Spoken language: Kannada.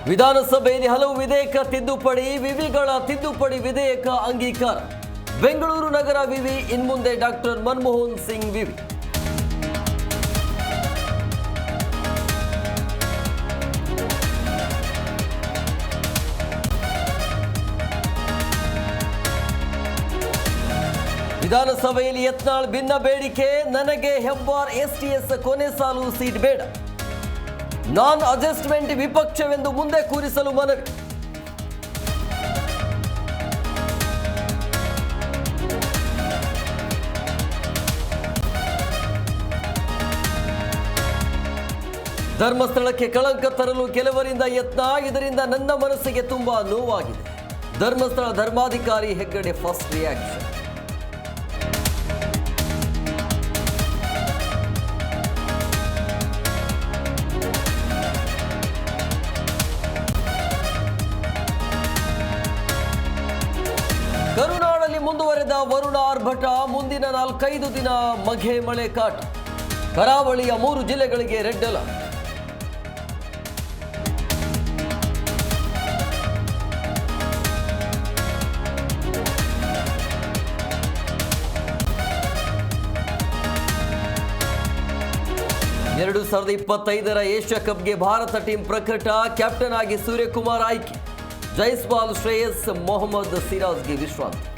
ವಿಧಾನಸಭೆಯಲ್ಲಿ ಹಲವು ವಿಧೇಯಕ ತಿದ್ದುಪಡಿ, ವಿವಿಗಳ ತಿದ್ದುಪಡಿ ವಿಧೇಯಕ ಅಂಗೀಕಾರ. ಬೆಂಗಳೂರು ನಗರ ವಿವಿ ಇನ್ಮುಂದೆ ಡಾಕ್ಟರ್ ಮನಮೋಹನ್ ಸಿಂಗ್ ವಿವಿ. ವಿಧಾನಸಭೆಯಲ್ಲಿ ಯತ್ನಾಳ್ ಭಿನ್ನ ಬೇಡಿಕೆ, ನನಗೆ ಹೆಬ್ಬಾರ್ ಎಸ್ಟಿಎಸ್ ಕೊನೆ ಸಾಲು ಸೀಟ್ ಬೇಡ, ನಾನ್ ಅಡ್ಜಸ್ಟ್ಮೆಂಟ್ ವಿಪಕ್ಷವೆಂದು ಮುಂದೆ ಕೂರಿಸಲು ಮನವಿ. ಧರ್ಮಸ್ಥಳಕ್ಕೆ ಕಳಂಕ ತರಲು ಕೆಲವರಿಂದ ಯತ್ನ, ಇದರಿಂದ ನನ್ನ ಮನಸ್ಸಿಗೆ ತುಂಬಾ ನೋವಾಗಿದೆ. ಧರ್ಮಸ್ಥಳ ಧರ್ಮಾಧಿಕಾರಿ ಹೆಗ್ಗಡೆ ಫಸ್ಟ್ ರಿಯಾಕ್ಷನ್. ಕರುನಾಡಲ್ಲಿ ಮುಂದುವರೆದ ವರುಣ ಆರ್ಭಟ, ಮುಂದಿನ 4-5 ದಿನ ಮಗೆ ಮಳೆ ಕಾಟ. ಕರಾವಳಿಯ 3 ಜಿಲ್ಲೆಗಳಿಗೆ ರೆಡ್ ಅಲರ್ಟ್. ಎರಡು 2025 ಏಷ್ಯಾ ಕಪ್ಗೆ ಭಾರತ ಟೀಮ್ ಪ್ರಕಟ, ಕ್ಯಾಪ್ಟನ್ ಆಗಿ ಸೂರ್ಯಕುಮಾರ್ ಆಯ್ಕೆ. ಜೈಸ್ವಾಲ್, ಶ್ರೇಯಸ್, ಮೊಹಮ್ಮದ್ ಸಿರಾಜ್ಗೆ ವಿಶ್ರಾಂತಿ.